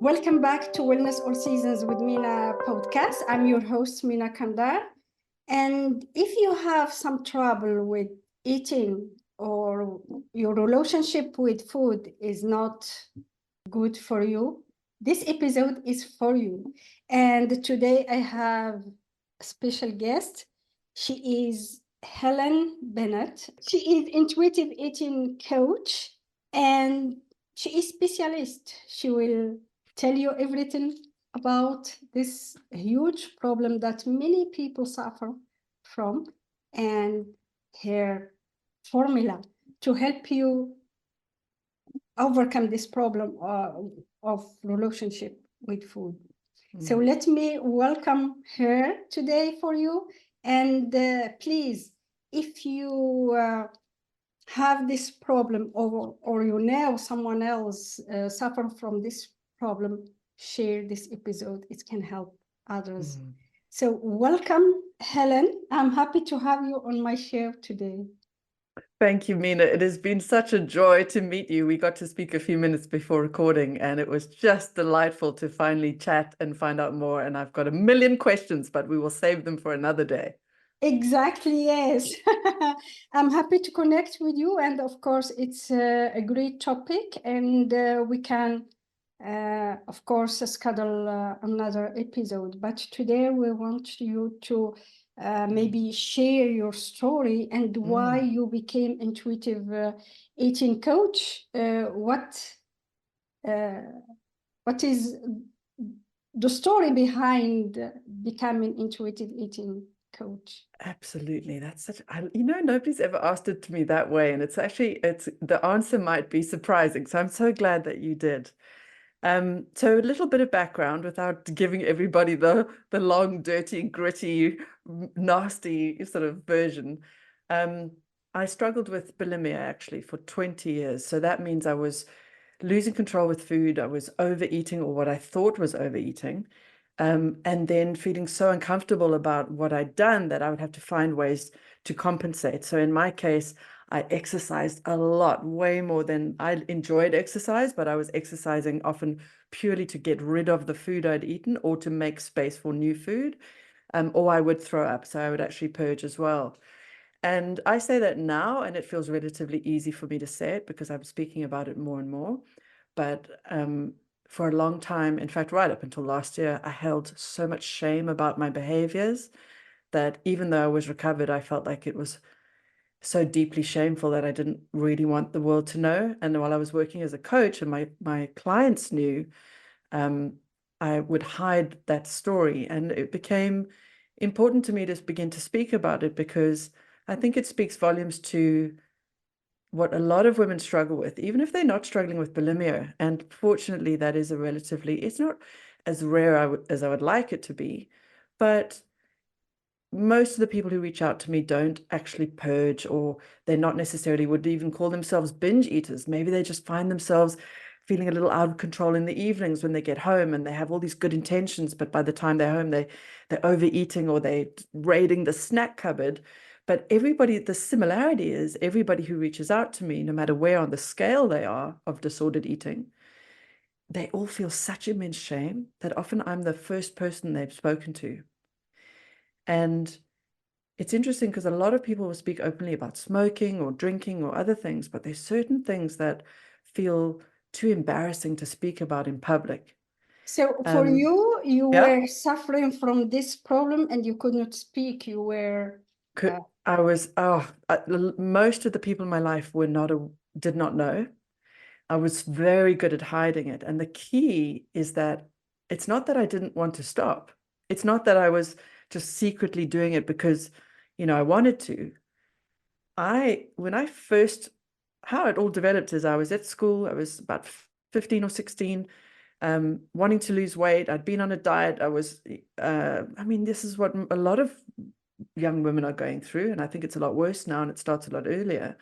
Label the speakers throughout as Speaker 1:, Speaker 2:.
Speaker 1: Welcome back to Wellness All Seasons with Mina podcast. I'm your host, Mina Kandar. And if you have some trouble with eating or your relationship with food is not good for you, this episode is for you. And today I have a special guest. She is Helen Bennett. She is intuitive eating coach and she is specialist. She will tell you everything about this huge problem that many people suffer from and her formula to help you overcome this problem of relationship with food. So let me welcome her today for you. And please, if you have this problem or you know someone else suffer from this problem, share this episode. It can help others. So welcome, Helen. I'm happy to have you on my show today.
Speaker 2: Thank you, Mina. It has been such a joy to meet you. We got to speak a few minutes before recording, and it was just delightful to finally chat and find out more. And I've got a million questions, but we will save them for another day.
Speaker 1: Exactly, yes. I'm happy to connect with you. And of course, it's a great topic. And we can, of course, schedule another episode. But today we want you to maybe share your story and why you became intuitive eating coach. What is the story behind becoming intuitive eating coach?
Speaker 2: Absolutely. That's such, nobody's ever asked it to me that way. And it's the answer might be surprising. So I'm so glad that you did. So a little bit of background without giving everybody the long, dirty, gritty, nasty sort of version. I struggled with bulimia actually for 20 years. So that means I was losing control with food. I was overeating, or what I thought was overeating. And then feeling so uncomfortable about what I'd done that I would have to find ways to compensate. So in my case, I exercised a lot, way more than I enjoyed exercise, but I was exercising often purely to get rid of the food I'd eaten or to make space for new food, or I would throw up. So I would actually purge as well. And I say that now, and it feels relatively easy for me to say it because I'm speaking about it more and more. But for a long time, in fact, right up until last year, I held so much shame about my behaviors that even though I was recovered, I felt like it was so deeply shameful that I didn't really want the world to know. And while I was working as a coach and my clients knew, I would hide that story. And it became important to me to begin to speak about it because I think it speaks volumes to what a lot of women struggle with, even if they're not struggling with bulimia. And fortunately, that is it's not as rare as I would like it to be, but most of the people who reach out to me don't actually purge, or they're not necessarily would even call themselves binge eaters. Maybe they just find themselves feeling a little out of control in the evenings when they get home, and they have all these good intentions, but by the time they're home, they're overeating or they're raiding the snack cupboard. But the similarity is everybody who reaches out to me, no matter where on the scale they are of disordered eating, they all feel such immense shame that often I'm the first person they've spoken to. And it's interesting because a lot of people will speak openly about smoking or drinking or other things, but there's certain things that feel too embarrassing to speak about in public.
Speaker 1: So for you
Speaker 2: yeah.
Speaker 1: were suffering from this problem and you could not speak. You were.
Speaker 2: Most of the people in my life did not know. I was very good at hiding it. And the key is that it's not that I didn't want to stop. It's not that I was just secretly doing it because, I wanted to. How it all developed is I was at school. I was about 15 or 16, wanting to lose weight. I'd been on a diet. This is what a lot of young women are going through. And I think it's a lot worse now, and it starts a lot earlier.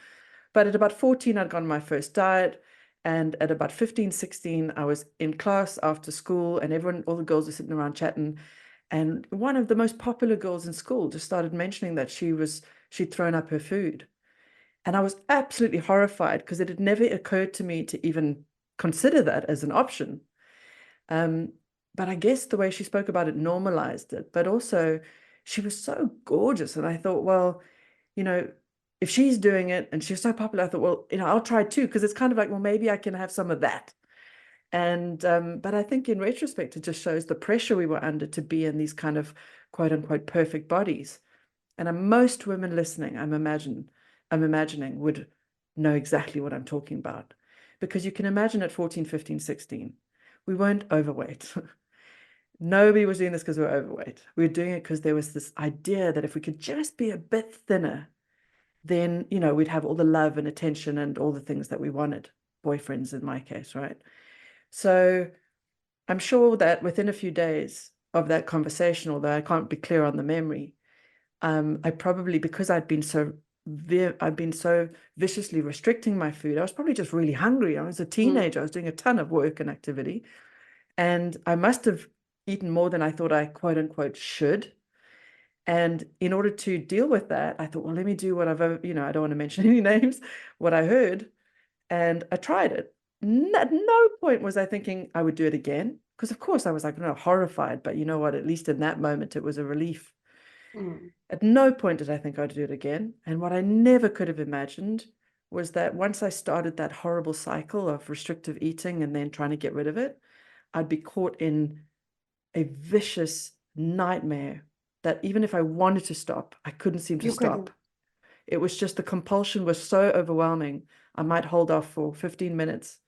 Speaker 2: But at about 14, I'd gone on my first diet. And at about 15, 16, I was in class after school, and all the girls were sitting around chatting. And one of the most popular girls in school just started mentioning that she'd thrown up her food. And I was absolutely horrified because it had never occurred to me to even consider that as an option. But I guess the way she spoke about it normalized it. But also, she was so gorgeous. And I thought, well, you know, if she's doing it and she's so popular, I thought, well, you know, I'll try too, because it's kind of like, well, maybe I can have some of that. And but I think in retrospect, it just shows the pressure we were under to be in these kind of quote unquote perfect bodies. And most women listening, I'm imagining would know exactly what I'm talking about. Because you can imagine at 14, 15, 16, we weren't overweight. Nobody was doing this because we were overweight. We were doing it because there was this idea that if we could just be a bit thinner, then, you know, we'd have all the love and attention and all the things that we wanted. Boyfriends in my case, right? So I'm sure that within a few days of that conversation, although I can't be clear on the memory, I probably, because I'd been so viciously restricting my food, I was probably just really hungry. I was a teenager. I was doing a ton of work and activity, and I must have eaten more than I thought I quote unquote should. And in order to deal with that, I thought, well, let me do what I've, you know, I don't want to mention any names, what I heard, and I tried it. At no point was I thinking I would do it again, because of course I was like, no, horrified. But you know what? At least in that moment, it was a relief. At no point did I think I'd do it again. And what I never could have imagined was that once I started that horrible cycle of restrictive eating and then trying to get rid of it, I'd be caught in a vicious nightmare that even if I wanted to stop, I couldn't seem to
Speaker 1: You couldn't.
Speaker 2: stop. It was just the compulsion was so overwhelming. I might hold off for 15 minutes,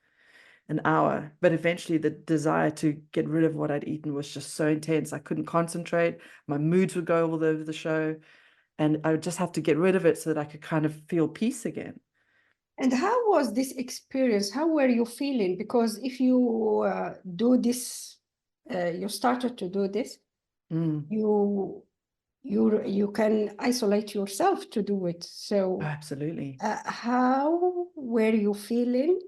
Speaker 2: an hour, but eventually the desire to get rid of what I'd eaten was just so intense. I couldn't concentrate. My moods would go all over the show, and I would just have to get rid of it so that I could kind of feel peace again.
Speaker 1: And how was this experience? How were you feeling? Because if you do this, you started to do this, you can isolate yourself to do it. So
Speaker 2: Absolutely.
Speaker 1: how were you feeling,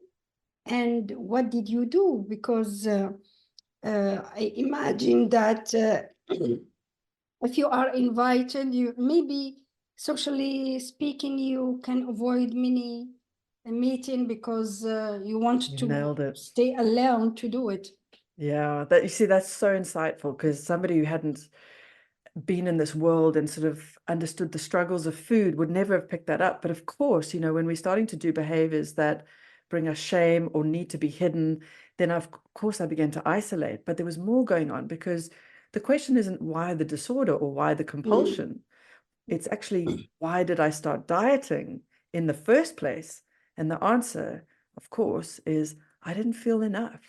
Speaker 1: and what did you do? Because I imagine that if you are invited, you maybe socially speaking, you can avoid many a meeting because you want
Speaker 2: You
Speaker 1: to
Speaker 2: nailed it.
Speaker 1: stay alone to do it.
Speaker 2: Yeah, that you see, that's so insightful, because somebody who hadn't been in this world and sort of understood the struggles of food would never have picked that up. But of course, you know, when we're starting to do behaviors that bring us shame or need to be hidden, then of course I began to isolate. But there was more going on, because the question isn't why the disorder or why the compulsion. It's actually, why did I start dieting in the first place? And the answer, of course, is I didn't feel enough.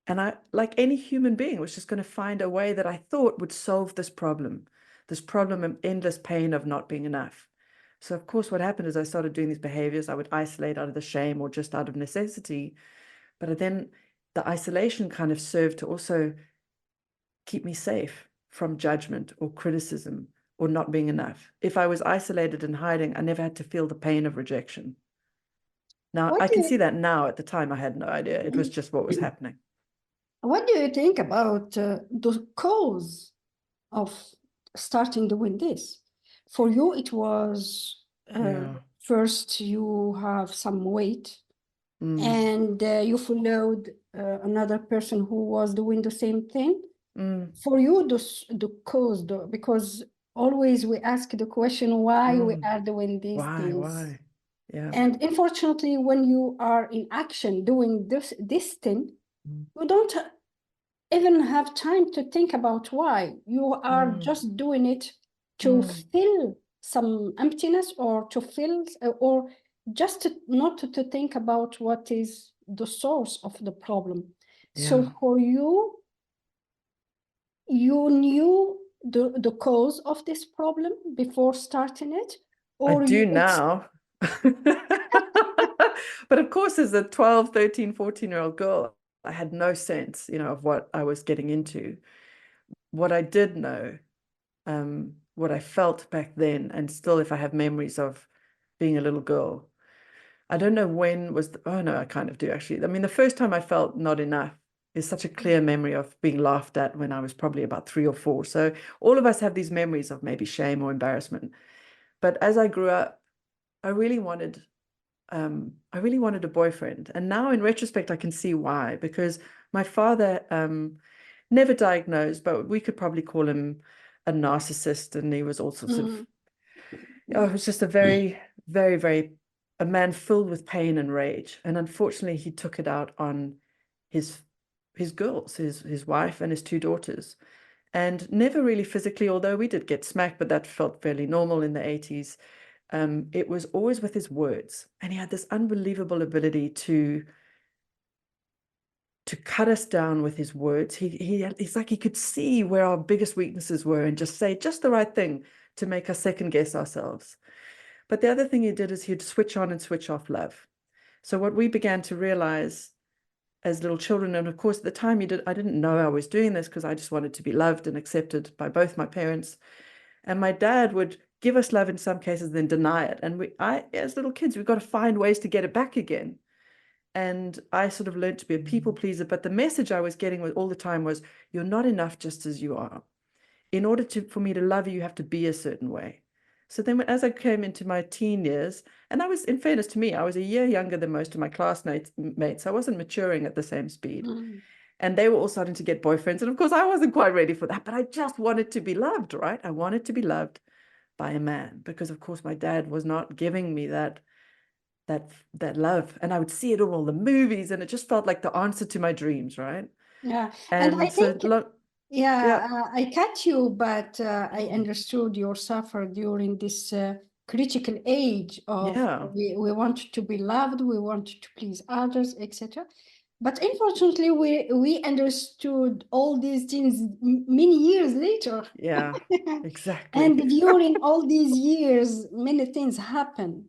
Speaker 2: And I, like any human being, was just going to find a way that I thought would solve this problem of endless pain of not being enough. So, of course, what happened is I started doing these behaviors. I would isolate out of the shame or just out of necessity. But then the isolation kind of served to also keep me safe from judgment or criticism or not being enough. If I was isolated and hiding, I never had to feel the pain of rejection. Now,
Speaker 1: What
Speaker 2: I
Speaker 1: do
Speaker 2: can
Speaker 1: you,
Speaker 2: see that now. At the time, I had no idea. It was just what was happening.
Speaker 1: what do you think about the cause of starting doing this? For you, it was
Speaker 2: Yeah.
Speaker 1: first you have some weight,
Speaker 2: Mm,
Speaker 1: and you followed another person who was doing the same thing.
Speaker 2: mm,
Speaker 1: For you, the cause, because always we ask the question why we
Speaker 2: mm.
Speaker 1: are doing these
Speaker 2: Why?
Speaker 1: things.
Speaker 2: Why? Yeah.
Speaker 1: And unfortunately, when you are in action doing this thing,
Speaker 2: Mm,
Speaker 1: you don't even have time to think about why. You are
Speaker 2: mm,
Speaker 1: just doing it to
Speaker 2: mm.
Speaker 1: fill some emptiness, or to fill, or just not to think about what is the source of the problem. So
Speaker 2: Yeah.
Speaker 1: for you, you knew the cause of this problem before starting it,
Speaker 2: I
Speaker 1: or
Speaker 2: do
Speaker 1: you
Speaker 2: now. But of course, as a 12, 13, 14-year-old girl, I had no sense, you know, of what I was getting into. What I did know, what I felt back then, and still, if I have memories of being a little girl, I don't know when was oh no, I kind of do actually. I mean, the first time I felt not enough is such a clear memory of being laughed at when I was probably about 3 or 4. So all of us have these memories of maybe shame or embarrassment. But as I grew up, I really wanted a boyfriend. And now in retrospect, I can see why, because My father, never diagnosed, but we could probably call him a narcissist, and he was all sorts of, oh, it was just a very, very, very, a man filled with pain and rage. And unfortunately, he took it out on his girls, his wife and his two daughters. And never really physically, although we did get smacked, but that felt fairly normal in the 80s. It was always with his words. And he had this unbelievable ability to cut us down with his words. It's like he could see where our biggest weaknesses were and just say just the right thing to make us second guess ourselves. But the other thing he did is he'd switch on and switch off love. So what we began to realize as little children, and of course at the time I didn't know I was doing this because I just wanted to be loved and accepted by both my parents. And my dad would give us love in some cases, then deny it. And as little kids, we've got to find ways to get it back again. And I sort of learned to be a people pleaser. But the message I was getting all the time was, you're not enough just as you are. In order for me to love you, you have to be a certain way. So then as I came into my teen years, and I was, in fairness to me, I was a year younger than most of my classmates. I wasn't maturing at the same speed. And they were all starting to get boyfriends. And of course, I wasn't quite ready for that, but I just wanted to be loved, right? I wanted to be loved by a man because, of course, my dad was not giving me that love. And I would see it all in the movies, and it just felt like the answer to my dreams, right?
Speaker 1: Yeah, and I
Speaker 2: And so,
Speaker 1: think,
Speaker 2: yeah,
Speaker 1: I cut you, but I understood your suffer during this critical age of
Speaker 2: yeah,
Speaker 1: we wanted to be loved, we wanted to please others, etc. But unfortunately, we understood all these things many years later.
Speaker 2: yeah, exactly.
Speaker 1: And during all these years, many things happen.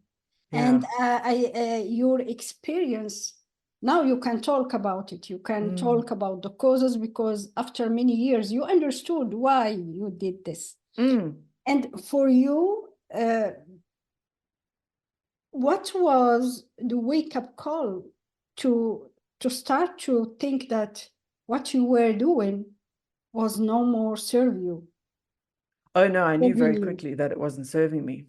Speaker 1: And
Speaker 2: Yeah.
Speaker 1: your experience, now you can talk about it. You can
Speaker 2: Mm,
Speaker 1: talk about the causes because after many years, you understood why you did this.
Speaker 2: mm.
Speaker 1: And for you, what was the wake-up call to start to think that what you were doing was no more serve you,
Speaker 2: Oh no, I knew
Speaker 1: serving
Speaker 2: very
Speaker 1: you?
Speaker 2: quickly that it wasn't serving me,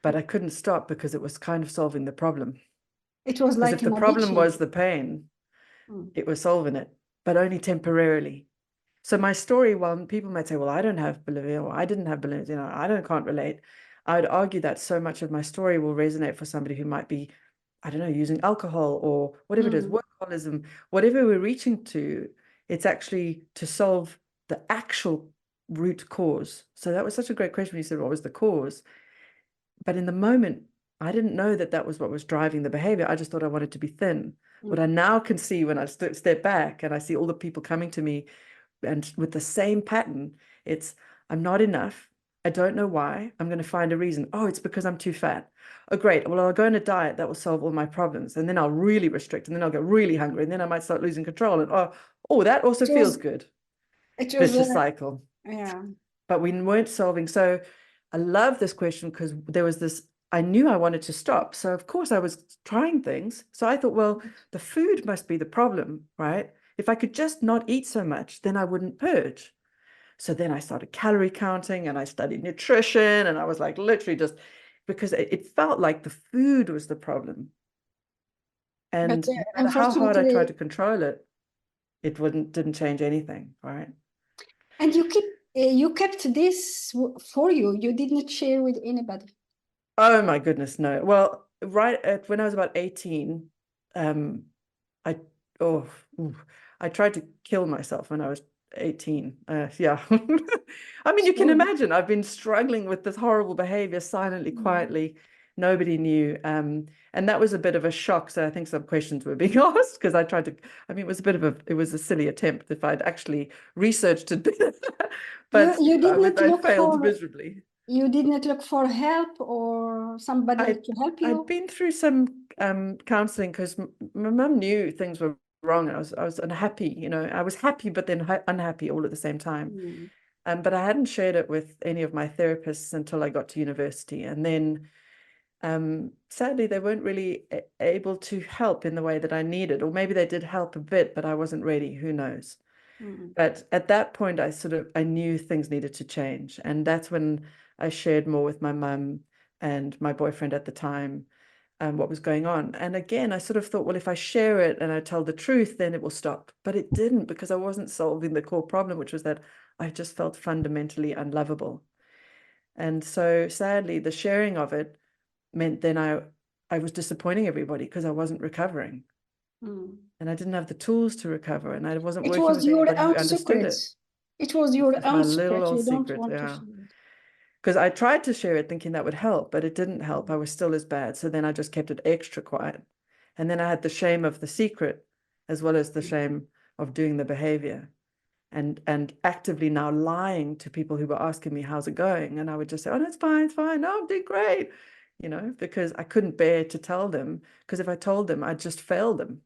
Speaker 2: but I couldn't stop because it was kind of solving the problem.
Speaker 1: It was
Speaker 2: Because
Speaker 1: like
Speaker 2: if the
Speaker 1: an
Speaker 2: problem
Speaker 1: addiction.
Speaker 2: was the pain,
Speaker 1: Mm.
Speaker 2: it was solving it, but only temporarily. So my story, while people might say, well, I don't have bulimia, or I didn't have bulimia, can't relate. I would argue that so much of my story will resonate for somebody who might be, I don't know, using alcohol or whatever it is, workaholism, whatever we're reaching to, it's actually to solve the actual root cause. So that was such a great question when you said, what was the cause? But in the moment, I didn't know that that was what was driving the behavior. I just thought I wanted to be thin. What I now can see when I step back and I see all the people coming to me and with the same pattern, it's I'm not enough. I don't know why. I'm going to find a reason. Oh, it's because I'm too fat. Oh, great. Well, I'll go on a diet that will solve all my problems. And then I'll really restrict, and then I'll get really hungry, and then I might start losing control. And that also
Speaker 1: It was,
Speaker 2: feels good.
Speaker 1: it was,
Speaker 2: Vicious cycle.
Speaker 1: yeah.
Speaker 2: But we weren't solving. So I love this question because there was this, I knew I wanted to stop. So of course I was trying things. So I thought, well, the food must be the problem, right? If I could just not eat so much, then I wouldn't purge. So then I started calorie counting and I studied nutrition, and I was like literally just because it felt like the food was the problem.
Speaker 1: But
Speaker 2: And no matter how hard I tried to
Speaker 1: unfortunately,
Speaker 2: control it, it didn't change anything, right?
Speaker 1: and you kept this for you. You did not share with anybody.
Speaker 2: Oh my goodness, no. Well, when I was about 18, um, I oh, I tried to kill myself when I was 18. Yeah. I mean, you can
Speaker 1: So,
Speaker 2: imagine I've been struggling with this horrible behavior silently, quietly. Nobody knew. And that was a bit of a shock. So I think some questions were being asked because I mean, it was a silly attempt if I'd actually researched it better. But
Speaker 1: you did not
Speaker 2: I
Speaker 1: look
Speaker 2: failed
Speaker 1: for
Speaker 2: miserably.
Speaker 1: you did not look for help or somebody
Speaker 2: I
Speaker 1: to help
Speaker 2: I'd
Speaker 1: you.
Speaker 2: been through some counseling because my mum knew things were wrong. I was unhappy, I was happy but then unhappy all at the same time.
Speaker 1: Mm.
Speaker 2: But I hadn't shared it with any of my therapists until I got to university, and then sadly they weren't really able to help in the way that I needed, or maybe they did help a bit, but I wasn't ready. Who knows?
Speaker 1: Mm.
Speaker 2: But at that point, I knew things needed to change. And that's when I shared more with my mum and my boyfriend at the time. what was going on. And again, I sort of thought, well, if I share it and I tell the truth, then it will stop. But it didn't, because I wasn't solving the core problem, which was that I just felt fundamentally unlovable. And so sadly, the sharing of it meant then I was disappointing everybody because I wasn't recovering. And I didn't have the tools to recover, and I wasn't
Speaker 1: It
Speaker 2: working
Speaker 1: was
Speaker 2: with
Speaker 1: your
Speaker 2: anybody who
Speaker 1: own
Speaker 2: understood
Speaker 1: secret.
Speaker 2: it.
Speaker 1: It was
Speaker 2: This
Speaker 1: your
Speaker 2: is my
Speaker 1: own
Speaker 2: little
Speaker 1: secret.
Speaker 2: old
Speaker 1: You don't
Speaker 2: secret,
Speaker 1: want to
Speaker 2: yeah.
Speaker 1: share it.
Speaker 2: Because I tried to share it thinking that would help, but it didn't help. I was still as bad. So then I just kept it extra quiet. And then I had the shame of the secret as well as the shame of doing the behavior, and actively now lying to people who were asking me, how's it going? And I would just say, oh, no, it's fine, it's fine. No, I'm doing great. You know, because I couldn't bear to tell them, because if I told them, I'd just fail them,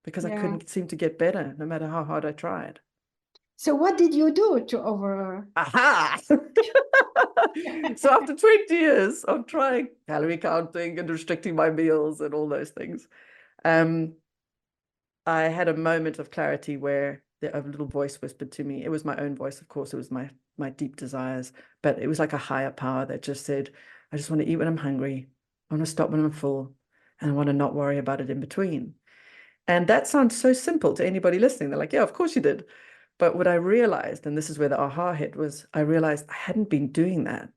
Speaker 2: because I
Speaker 1: Yeah.
Speaker 2: couldn't seem to get better no matter how hard I tried.
Speaker 1: So what did you do to over?
Speaker 2: Aha! So after 20 years of trying calorie counting and restricting my meals and all those things, I had a moment of clarity where a little voice whispered to me. It was my own voice, of course. It was my deep desires, but it was like a higher power that just said, I just want to eat when I'm hungry. I want to stop when I'm full, and I want to not worry about it in between. And that sounds so simple to anybody listening. They're like, yeah, of course you did. But what I realized, and this is where the aha hit, was I realized I hadn't been doing that.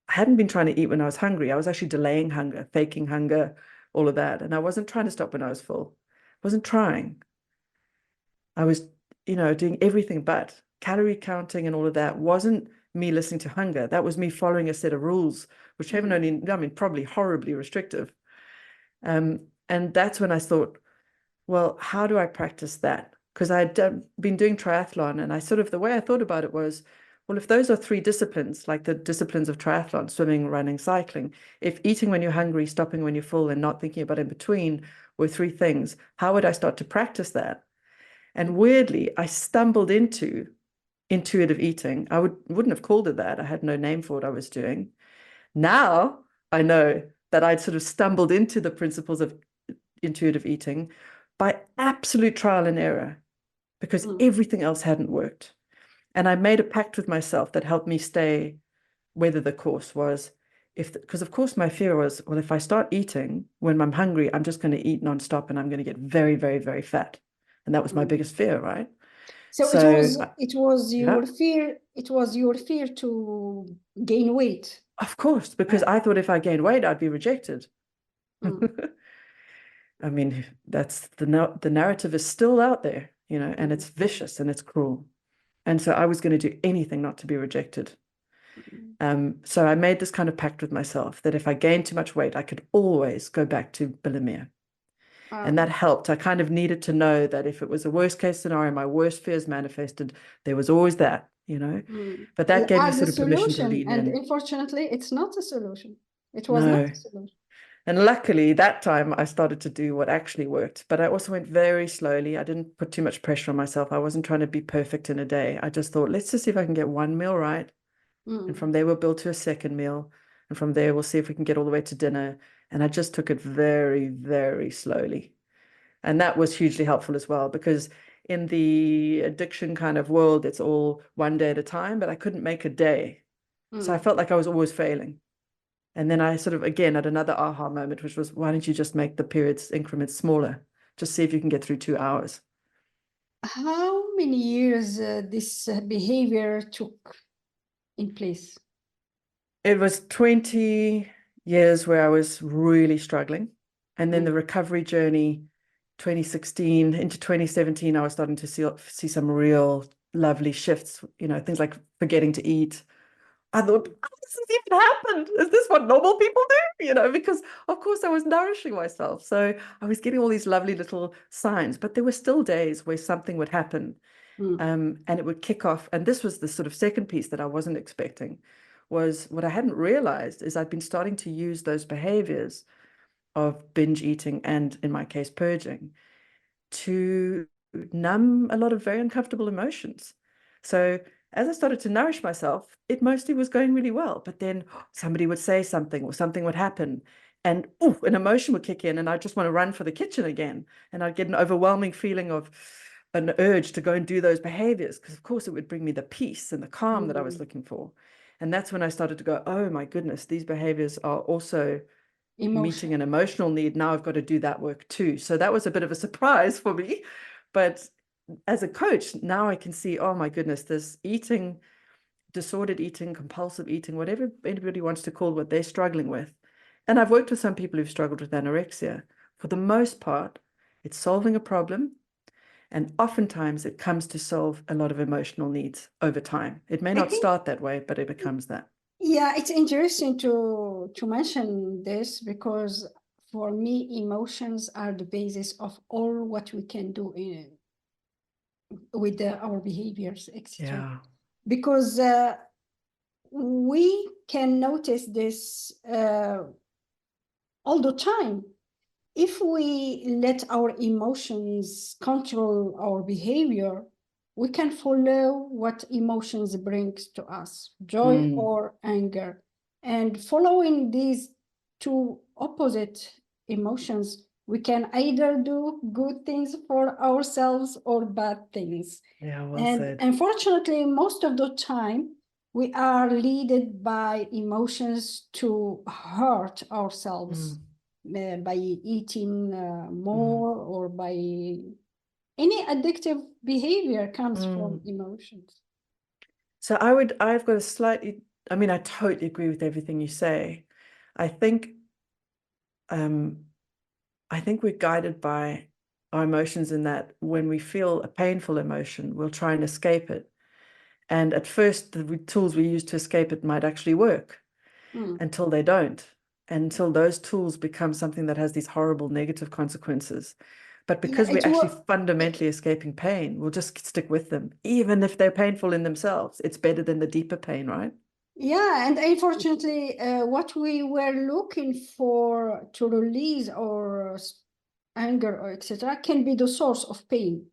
Speaker 2: I hadn't been trying to eat when I was hungry. I was actually delaying hunger, faking hunger, all of that. And I wasn't trying to stop when I was full. I wasn't trying. I was, doing everything but calorie counting, and all of that wasn't me listening to hunger. That was me following a set of rules, which haven't only, probably horribly restrictive. And that's when I thought, well, how do I practice that? Because I'd been doing triathlon, and the way I thought about it was, well, if those are 3 disciplines, like the disciplines of triathlon, swimming, running, cycling, if eating when you're hungry, stopping when you're full, and not thinking about in between were 3 things, how would I start to practice that? And weirdly, I stumbled into intuitive eating. I wouldn't have called it that. I had no name for what I was doing. Now I know that I'd sort of stumbled into the principles of intuitive eating by absolute trial and error, because everything else hadn't worked. And I made a pact with myself that helped me weather the course. Was because of course my fear was, well, if I start eating when I'm hungry, I'm just going to eat nonstop and I'm going to get very, very, very fat. And that was my biggest fear, right?
Speaker 1: So it was
Speaker 2: yeah,
Speaker 1: your fear. It was your fear to gain weight.
Speaker 2: of course, because I thought if I gained weight, I'd be rejected. I mean, that's the narrative is still out there, and it's vicious and it's cruel. And so I was going to do anything not to be rejected. So I made this kind of pact with myself that if I gained too much weight, I could always go back to bulimia. And that helped. I kind of needed to know that if it was a worst case scenario, my worst fears manifested, there was always that, But that gave me
Speaker 1: As a
Speaker 2: sort of permission to
Speaker 1: solution,
Speaker 2: lean
Speaker 1: and
Speaker 2: in.
Speaker 1: unfortunately, it's not a solution. It was not
Speaker 2: No.
Speaker 1: a solution.
Speaker 2: And luckily, that time I started to do what actually worked. But I also went very slowly. I didn't put too much pressure on myself. I wasn't trying to be perfect in a day. I just thought, let's just see if I can get one meal right. And from there, we'll build to a second meal. And from there, we'll see if we can get all the way to dinner. And I just took it very, very slowly. And that was hugely helpful as well, because in the addiction kind of world, it's all one day at a time, but I couldn't make a day. So I felt like I was always failing. And then I sort of, again, had another aha moment, which was, why don't you just make the periods increments smaller? Just see if you can get through 2 hours.
Speaker 1: How many years this behavior took in place?
Speaker 2: It was 20 years where I was really struggling. And then the recovery journey, 2016 into 2017, I was starting to see some real lovely shifts, things like forgetting to eat. I thought, how does this even happen? Is this what normal people do? Because of course I was nourishing myself. So I was getting all these lovely little signs, but there were still days where something would happen, and it would kick off. And this was the sort of second piece that I wasn't expecting, was what I hadn't realized is I'd been starting to use those behaviors of binge eating and, in my case, purging, to numb a lot of very uncomfortable emotions. So as I started to nourish myself, it mostly was going really well. But then somebody would say something or something would happen, and an emotion would kick in, and I just want to run for the kitchen again. And I'd get an overwhelming feeling of an urge to go and do those behaviors, because of course it would bring me the peace and the calm that I was looking for. And that's when I started to go, oh my goodness, these behaviors are also
Speaker 1: Emotion.
Speaker 2: meeting an emotional need, now I've got to do that work too. So that was a bit of a surprise for me. But as a coach, now I can see, oh my goodness, this eating, disordered eating, compulsive eating, whatever anybody wants to call what they're struggling with. And I've worked with some people who've struggled with anorexia. For the most part, it's solving a problem. And oftentimes it comes to solve a lot of emotional needs over time. It may
Speaker 1: I
Speaker 2: not
Speaker 1: think,
Speaker 2: start that way, but it becomes that.
Speaker 1: yeah, it's interesting to mention this because for me, emotions are the basis of all what we can do with our behaviors, etc.
Speaker 2: Yeah.
Speaker 1: Because we can notice this all the time. If we let our emotions control our behavior, we can follow what emotions brings to us, joy or anger. And following these two opposite emotions, we can either do good things for ourselves or bad things.
Speaker 2: Yeah, well
Speaker 1: And
Speaker 2: said.
Speaker 1: unfortunately, most of the time, we are led by emotions to hurt ourselves by eating more or by any addictive behavior comes from emotions.
Speaker 2: So I've got a slightly, I mean, I totally agree with everything you say. I think, I think we're guided by our emotions in that when we feel a painful emotion, we'll try and escape it. And at first, the tools we use to escape it might actually work until they don't, until those tools become something that has these horrible negative consequences. But
Speaker 1: Yeah,
Speaker 2: because we're actually fundamentally escaping pain, we'll just stick with them, even if they're painful in themselves. It's better than the deeper pain, right?
Speaker 1: yeah, and unfortunately, what we were looking for to release our anger or etc. can be the source of pain.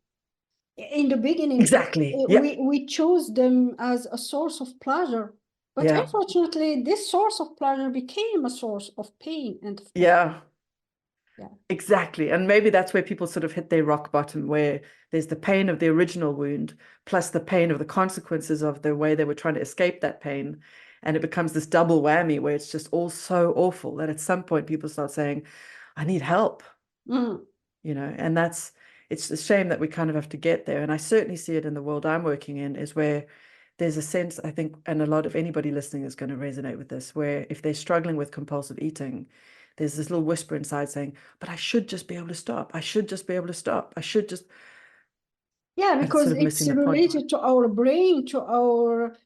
Speaker 1: In the beginning,
Speaker 2: Exactly. Yeah.
Speaker 1: we chose them as a source of pleasure, but
Speaker 2: Yeah.
Speaker 1: unfortunately, this source of pleasure became a source of pain and of pain.
Speaker 2: Yeah.
Speaker 1: Yeah.
Speaker 2: Exactly. And maybe that's where people sort of hit their rock bottom, where there's the pain of the original wound, plus the pain of the consequences of the way they were trying to escape that pain. And it becomes this double whammy where it's just all so awful that at some point people start saying, I need help, and it's a shame that we kind of have to get there. And I certainly see it in the world I'm working in, is where there's a sense, I think, and a lot of anybody listening is going to resonate with this, where if they're struggling with compulsive eating, there's this little whisper inside saying, but I should just be able to stop. I should just be able to stop. I should just,
Speaker 1: Yeah,
Speaker 2: but it's
Speaker 1: because
Speaker 2: sort of
Speaker 1: it's
Speaker 2: missing the point.
Speaker 1: related to our brain,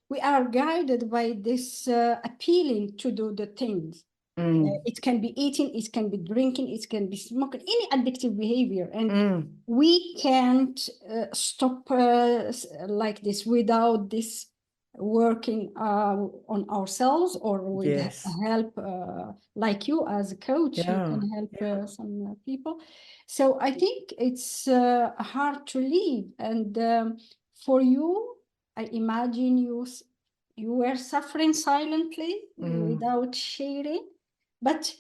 Speaker 1: we are guided by this appealing to do the things. It can be eating, it can be drinking, it can be smoking, any addictive behavior. And we can't stop like this without this working on ourselves or with
Speaker 2: Yes.
Speaker 1: help like you as a coach, you
Speaker 2: Yeah.
Speaker 1: can help
Speaker 2: Yeah.
Speaker 1: some people. So I think it's hard to leave. And for you, I imagine you were suffering silently without sharing. But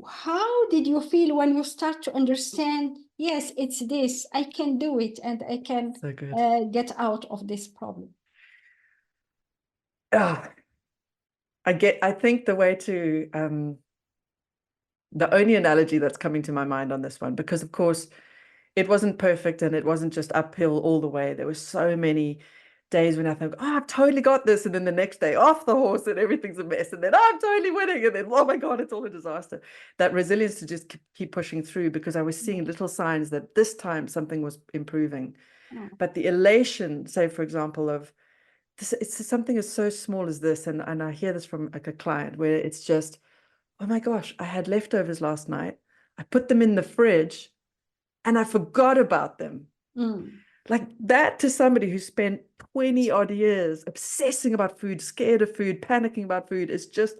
Speaker 1: how did you feel when you start to understand, yes, it's this, I can do it, and I can
Speaker 2: So good.
Speaker 1: get out of this problem?
Speaker 2: Oh, I think the way to, the only analogy that's coming to my mind on this one, because of course it wasn't perfect and it wasn't just uphill all the way. There were so many days when I think, oh, I've totally got this. And then the next day off the horse and everything's a mess. And then I'm totally winning. And then, oh my God, it's all a disaster. That resilience to just keep pushing through, because I was seeing little signs that this time something was improving. But the elation, say, for example, of this, it's something as so small as this. And I hear this from like a client where it's just, oh my gosh, I had leftovers last night. I put them in the fridge and I forgot about them. Like that, to somebody who spent 20 odd years obsessing about food, scared of food, panicking about food, is just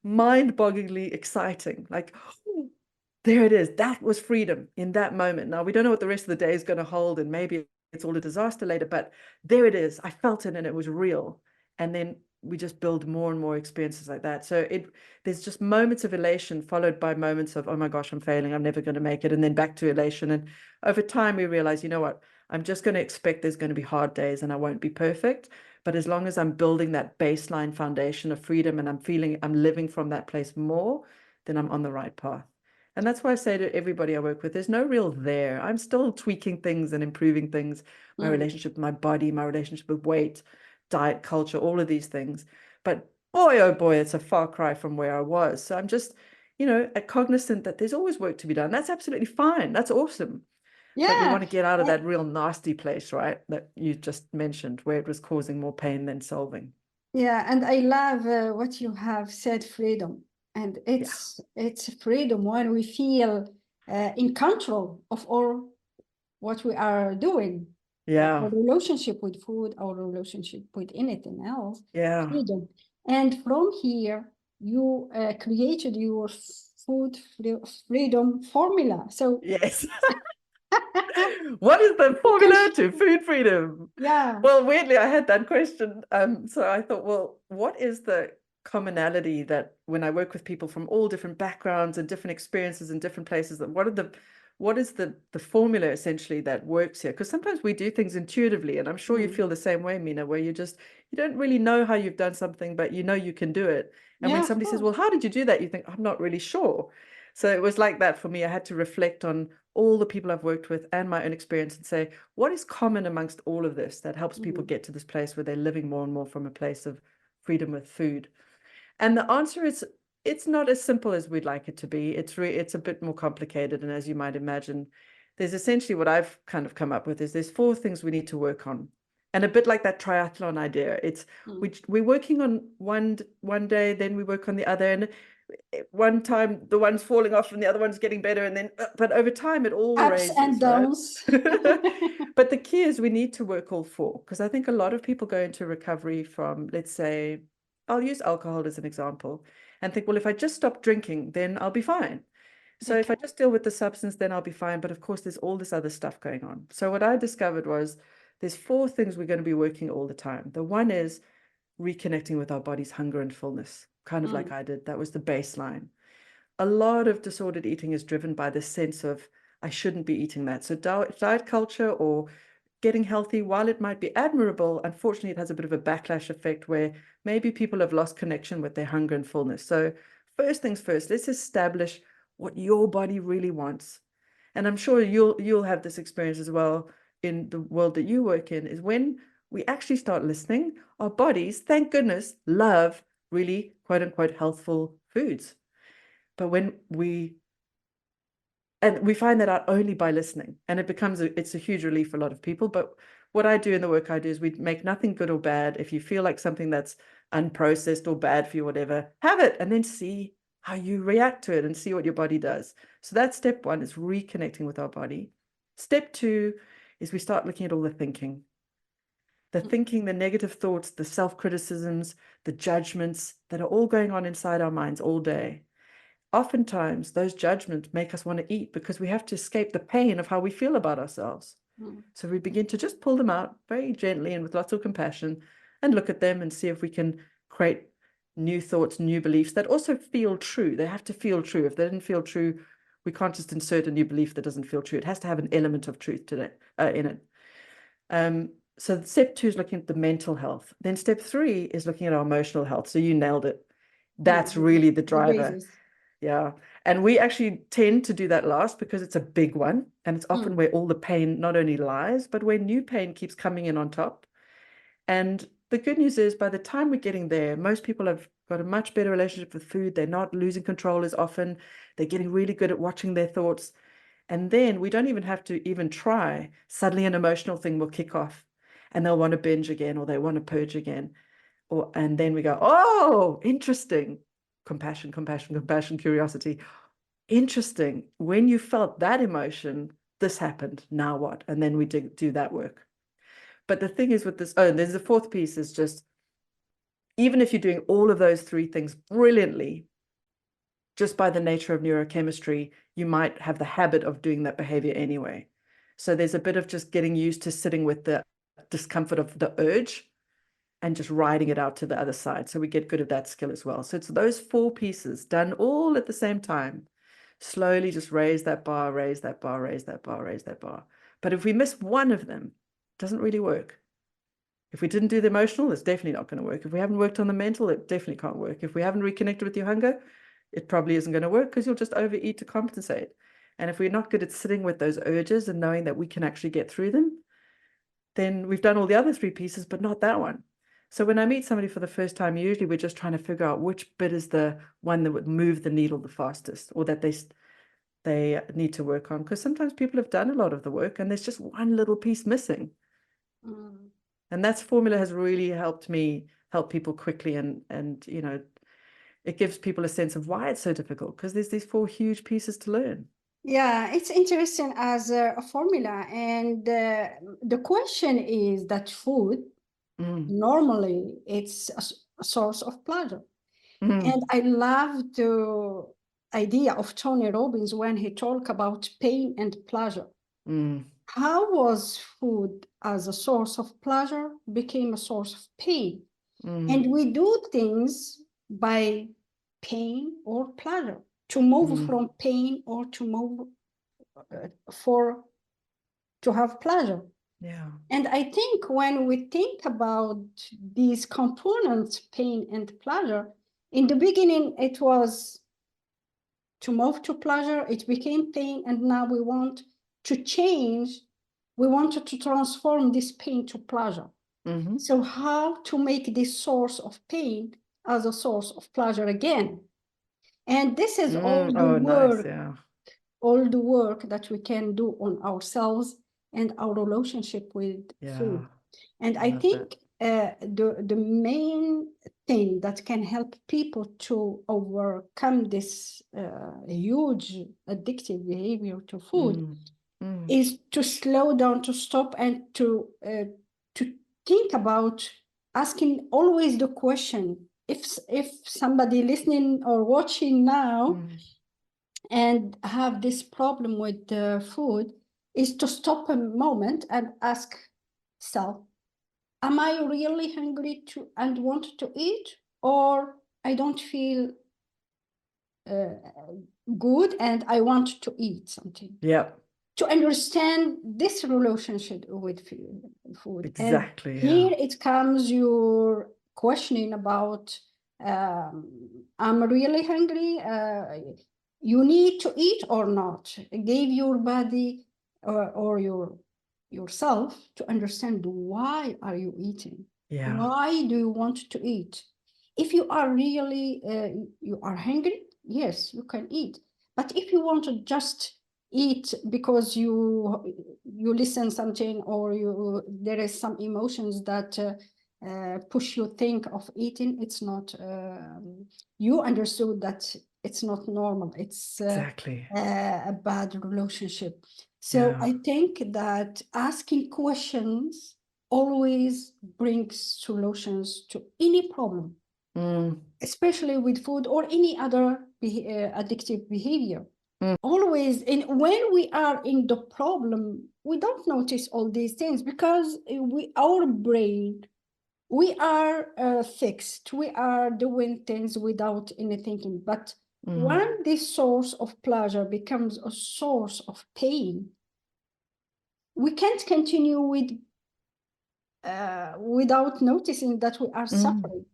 Speaker 2: mind-bogglingly exciting. Like, oh, there it is. That was freedom in that moment. Now, we don't know what the rest of the day is going to hold, and maybe it's all a disaster later, but there it is. I felt it and it was real. And then we just build more and more experiences like that. So there's just moments of elation followed by moments of, oh my gosh, I'm failing, I'm never going to make it, and then back to elation. And over time we realize, you know what, I'm just going to expect there's going to be hard days and I won't be perfect. But as long as I'm building that baseline foundation of freedom and I'm feeling I'm living from that place more, then I'm on the right path. And that's why I say to everybody I work with, there's no real there. I'm still tweaking things and improving things, my relationship with my body, my relationship with weight, diet, culture, all of these things. But boy, oh boy, it's a far cry from where I was. So I'm just, cognizant that there's always work to be done. That's absolutely fine. That's awesome. But we
Speaker 1: Yeah.
Speaker 2: want to get out of that real nasty place, right? That you just mentioned, where it was causing more pain than solving.
Speaker 1: Yeah, and I love what you have said, freedom. And it's freedom when we feel in control of all what we are doing. Our
Speaker 2: Yeah.
Speaker 1: relationship with food, our relationship with anything else,
Speaker 2: Yeah.
Speaker 1: freedom. And from here, you created your food freedom formula. So
Speaker 2: Yes. What is the
Speaker 1: you can,
Speaker 2: formula to food freedom?
Speaker 1: yeah,
Speaker 2: Well, weirdly, I had that question. So I thought, well, what is the commonality that when I work with people from all different backgrounds and different experiences in different places, that what is the formula essentially that works here? Because sometimes we do things intuitively, and I'm sure you feel the same way, Mina, where you don't really know how you've done something, but you know you can do it. And when
Speaker 1: yeah, of
Speaker 2: somebody says,
Speaker 1: course.
Speaker 2: well, how did you do that? You think, I'm not really sure. So it was like that for me. I had to reflect on all the people I've worked with and my own experience and say, what is common amongst all of this that helps people get to this place where they're living more and more from a place of freedom with food? And the answer is, it's not as simple as we'd like it to be. It's a bit more complicated. And as you might imagine, there's essentially what I've kind of come up with is there's 4 things we need to work on. And a bit like that triathlon idea, it's we're working on one day, then we work on the other, and one time the one's falling off and the other one's getting better, and then but over time it all
Speaker 1: Ups and
Speaker 2: raises, right?
Speaker 1: downs.
Speaker 2: But the key is we need to work all 4, because I think a lot of people go into recovery from, let's say, I'll use alcohol as an example, and think, well, if I just stop drinking, then I'll be fine. So if I just deal with the substance, then I'll be fine. But of course, there's all this other stuff going on. So what I discovered was there's 4 things we're going to be working all the time. The one is reconnecting with our body's hunger and fullness, kind of like I did. That was the baseline. A lot of disordered eating is driven by this sense of, I shouldn't be eating that. So diet culture or getting healthy, while it might be admirable, unfortunately, it has a bit of a backlash effect where maybe people have lost connection with their hunger and fullness. So first things first, let's establish what your body really wants. And I'm sure you'll have this experience as well in the world that you work in, is when we actually start listening, our bodies, thank goodness, love really quote unquote healthful foods. But we find that out only by listening, and it's a huge relief for a lot of people. But what I do in the work I do is we make nothing good or bad. If you feel like something that's unprocessed or bad for you, whatever, have it and then see how you react to it and see what your body does. So that's step 1, is reconnecting with our body. Step 2 is we start looking at all the thinking, the negative thoughts, the self-criticisms, the judgments that are all going on inside our minds all day. Oftentimes, those judgments make us want to eat because we have to escape the pain of how we feel about ourselves. So we begin to just pull them out very gently and with lots of compassion and look at them and see if we can create new thoughts, new beliefs that also feel true. They have to feel true. If they didn't feel true, we can't just insert a new belief that doesn't feel true. It has to have an element of truth in it. So step 2 is looking at the mental health. Then step 3 is looking at our emotional health. So you nailed it. That's really the driver. Yeah. And we actually tend to do that last because it's a big one. And it's often where all the pain not only lies, but where new pain keeps coming in on top. And the good news is by the time we're getting there, most people have got a much better relationship with food. They're not losing control as often. They're getting really good at watching their thoughts. And then we don't even have to even try. Suddenly an emotional thing will kick off and they'll want to binge again, or they want to purge again. And then we go, oh, interesting. Compassion, curiosity. Interesting. When you felt that emotion, this happened. Now what? And then we do that work. But the thing is with this, there's the 4th piece, is just, even if you're doing all of those 3 things brilliantly, just by the nature of neurochemistry, you might have the habit of doing that behavior anyway. So there's a bit of just getting used to sitting with the discomfort of the urge and just riding it out to the other side. So we get good at that skill as well. So it's those 4 pieces done all at the same time. Slowly just raise that bar, raise that bar, raise that bar, raise that bar. But if we miss one of them, it doesn't really work. If we didn't do the emotional, it's definitely not going to work. If we haven't worked on the mental, it definitely can't work. If we haven't reconnected with your hunger, it probably isn't going to work because you'll just overeat to compensate. And if we're not good at sitting with those urges and knowing that we can actually get through them, then we've done all the other three pieces, but not that one. So when I meet somebody for the first time, usually we're just trying to figure out which bit is the one that would move the needle the fastest, or that they need to work on. Because sometimes people have done a lot of the work and there's just one little piece missing.
Speaker 1: Mm.
Speaker 2: And that formula has really helped me help people quickly. And you know, it gives people a sense of why it's so difficult, because there's these 4 huge pieces to learn.
Speaker 1: Yeah, it's interesting as a formula. And the question is that food, normally, it's a source of pleasure. And I love the idea of Tony Robbins when he talked about pain and pleasure. How was food as a source of pleasure became a source of pain? And we do things by pain or pleasure, to move from pain or to move to have pleasure.
Speaker 2: Yeah.
Speaker 1: And I think when we think about these components, pain and pleasure, in the beginning, it was to move to pleasure, it became pain, and now we want to change. We wanted to transform this pain to pleasure. So how to make this source of pain as a source of pleasure again? And this is all the work,
Speaker 2: nice, yeah.
Speaker 1: all the work that we can do on ourselves and our relationship with food. And I think the main thing that can help people to overcome this huge addictive behavior to food is to slow down, to stop, and to think about asking always the question, if somebody listening or watching now and have this problem with food, is to stop a moment and ask self, am I really hungry and want to eat, or I don't feel good and I want to eat something?
Speaker 2: Yeah.
Speaker 1: To understand this relationship with food.
Speaker 2: Exactly.
Speaker 1: And here it comes your questioning about, I'm really hungry. You need to eat or not. Give your body or yourself to understand, why are you eating?
Speaker 2: Yeah.
Speaker 1: Why do you want to eat? If you are really you are hungry, yes, you can eat. But if you want to just eat because you listen something, or there is some emotions that push you think of eating, it's not you understood that it's not normal, it's
Speaker 2: Exactly.
Speaker 1: a bad relationship. So I think that asking questions always brings solutions to any problem, especially with food or any other addictive behavior. Always, when we are in the problem, we don't notice all these things because our brain, we are fixed. We are doing things without any thinking. But when this source of pleasure becomes a source of pain, we can't continue with without noticing that we are suffering.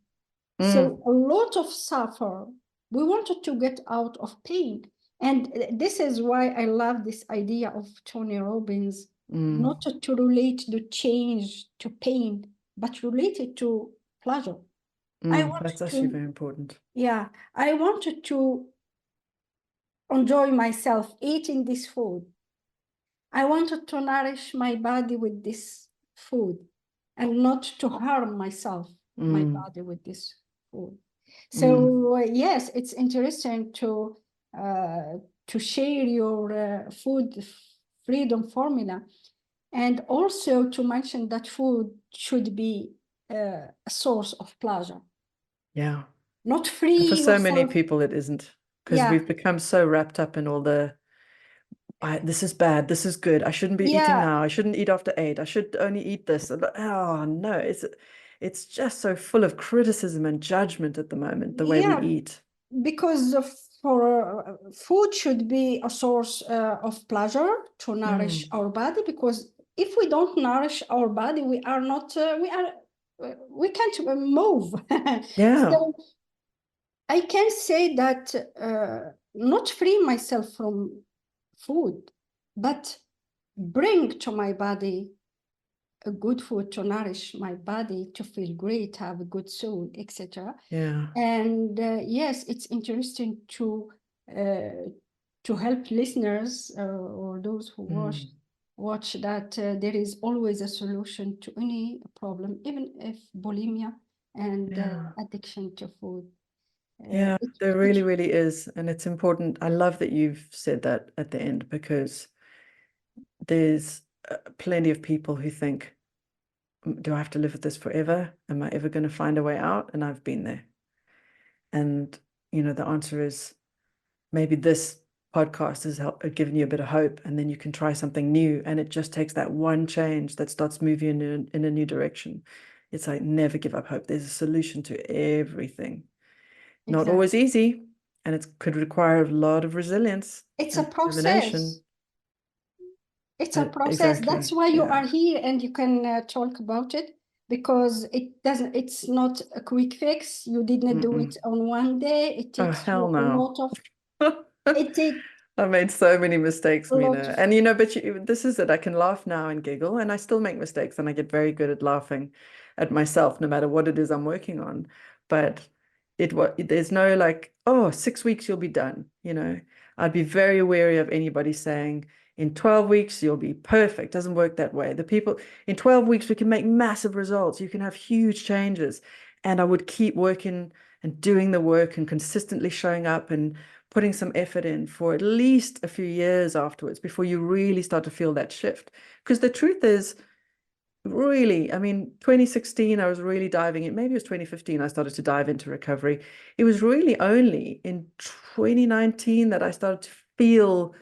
Speaker 1: So a lot of suffer. We wanted to get out of pain. And this is why I love this idea of Tony Robbins, not to relate the change to pain, but relate it to pleasure.
Speaker 2: That's actually very important.
Speaker 1: Yeah, I wanted to enjoy myself eating this food. I wanted to nourish my body with this food and not to harm myself, my body with this food. So yes, it's interesting to share your food freedom formula, and also to mention that food should be a source of pleasure.
Speaker 2: Yeah.
Speaker 1: Not free
Speaker 2: And for so
Speaker 1: yourself.
Speaker 2: many people, it isn't, because we've become so wrapped up in all the, this is bad, this is good, I shouldn't be eating now, I shouldn't eat after 8, I should only eat this. Oh no, it's just so full of criticism and judgment at the moment, the way we eat.
Speaker 1: Because for food should be a source of pleasure to nourish our body, because if we don't nourish our body, we are not we can't move.
Speaker 2: Yeah.
Speaker 1: So I can say that not free myself from food, but bring to my body a good food to nourish my body, to feel great, have a good soul, etc.
Speaker 2: Yeah.
Speaker 1: And yes, it's interesting to help listeners or those who watch that there is always a solution to any problem, even if bulimia and addiction to food.
Speaker 2: Yeah, there
Speaker 1: It
Speaker 2: really, really is. And it's important. I love that you've said that at the end, because there's plenty of people who think, do I have to live with this forever? Am I ever going to find a way out? And I've been there. And, you know, the answer is maybe this podcast has given you a bit of hope, and then you can try something new. And it just takes that one change that starts moving you in a new direction. It's like, never give up hope. There's a solution to everything. Not always easy, and it could require a lot of resilience.
Speaker 1: It's a
Speaker 2: and
Speaker 1: process.
Speaker 2: determination.
Speaker 1: It's a process.
Speaker 2: Exactly.
Speaker 1: That's why you are here and you can talk about it, because it's not a quick fix. You didn't do it on one day. It takes
Speaker 2: hell
Speaker 1: you
Speaker 2: no.
Speaker 1: a lot of, it takes
Speaker 2: I made so many mistakes,
Speaker 1: a lot
Speaker 2: Mina.
Speaker 1: of,
Speaker 2: And you know, but this is it. I can laugh now and giggle, and I still make mistakes, and I get very good at laughing at myself, no matter what it is I'm working on. But there's no like, oh, 6 weeks you'll be done. You know, I'd be very wary of anybody saying in 12 weeks you'll be perfect. Doesn't work that way. The people in 12 weeks we can make massive results. You can have huge changes, and I would keep working and doing the work and consistently showing up and putting some effort in for at least a few years afterwards before you really start to feel that shift. Because the truth is, really, I mean, 2016, I was really diving in. Maybe it was 2015, I started to dive into recovery. It was really only in 2019 that I started to feel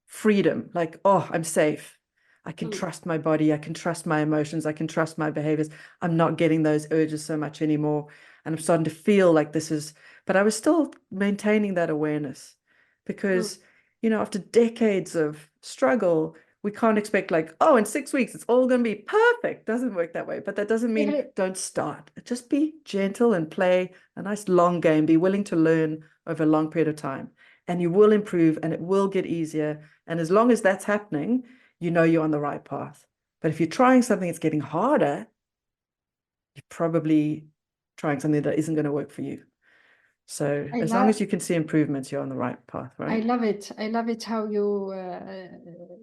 Speaker 2: freedom, like, oh, I'm safe. I can trust my body. I can trust my emotions. I can trust my behaviors. I'm not getting those urges so much anymore. And I'm starting to feel like this is, but I was still maintaining that awareness because, you know, after decades of struggle, we can't expect like, oh, in 6 weeks, it's all going to be perfect. Doesn't work that way. But that doesn't mean don't start. Just be gentle and play a nice long game. Be willing to learn over a long period of time. And you will improve and it will get easier. And as long as that's happening, you know you're on the right path. But if you're trying something that's getting harder, you're probably trying something that isn't going to work for you. So as long as you can see improvements, you're on the right path, right?
Speaker 1: I love it. I love it how you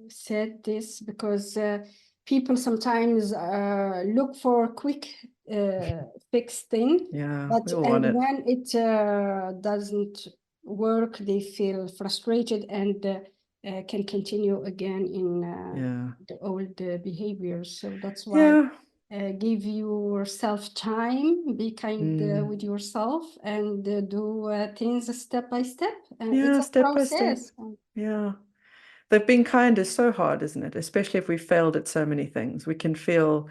Speaker 1: said this, because people sometimes look for a quick fix thing.
Speaker 2: Yeah,
Speaker 1: but
Speaker 2: we all want it.
Speaker 1: When it doesn't work, they feel frustrated and can continue again in the old behaviors. So that's why give yourself time, be kind with yourself, and do things step by step. It's a
Speaker 2: step
Speaker 1: process.
Speaker 2: by step. Yeah. But being kind is so hard, isn't it? Especially if we failed at so many things. We can feel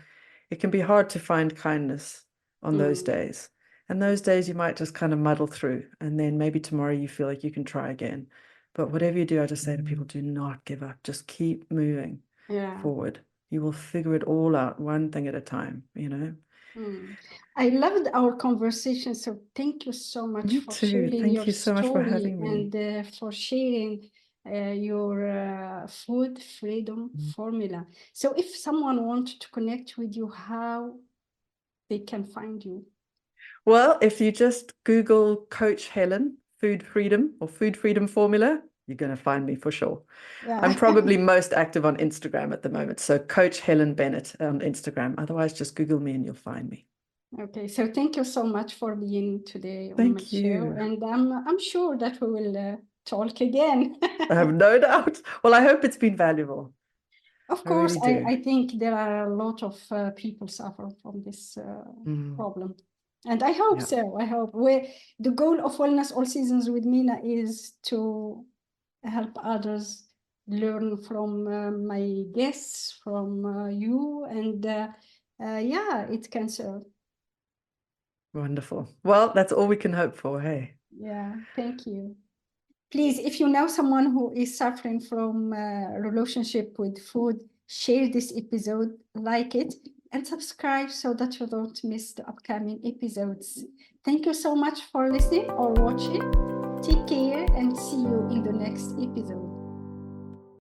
Speaker 2: it can be hard to find kindness on those days. And those days you might just kind of muddle through. And then maybe tomorrow you feel like you can try again. But whatever you do, I just say to people, do not give up. Just keep moving forward. You will figure it all out one thing at a time, you know?
Speaker 1: I loved our conversation. So thank you so much
Speaker 2: Me
Speaker 1: for
Speaker 2: too.
Speaker 1: sharing
Speaker 2: Thank
Speaker 1: your
Speaker 2: you so much for
Speaker 1: story
Speaker 2: having me.
Speaker 1: and for sharing your food freedom formula. So if someone wants to connect with you, how they can find you?
Speaker 2: Well, if you just Google Coach Helen, food freedom or food freedom formula, you're going to find me for sure. I'm probably most active on Instagram at the moment. So Coach Helen Bennett on Instagram. Otherwise, just Google me and you'll find me.
Speaker 1: Okay, so thank you so much for being today on my
Speaker 2: Thank you.
Speaker 1: show. And I'm sure that we will talk again.
Speaker 2: I have no doubt. Well, I hope it's been valuable.
Speaker 1: Of course,
Speaker 2: really do.
Speaker 1: I think there are a lot of people suffer from this problem. And I hope so. I hope the goal of Wellness All Seasons with Mina is to help others learn from my guests, from you, and yeah, it can serve.
Speaker 2: Wonderful. Well, that's all we can hope for, hey?
Speaker 1: Yeah, thank you. Please, if you know someone who is suffering from a relationship with food, share this episode, like it, and subscribe so that you don't miss the upcoming episodes. Thank you so much for listening or watching. Take care and see you in the next episode.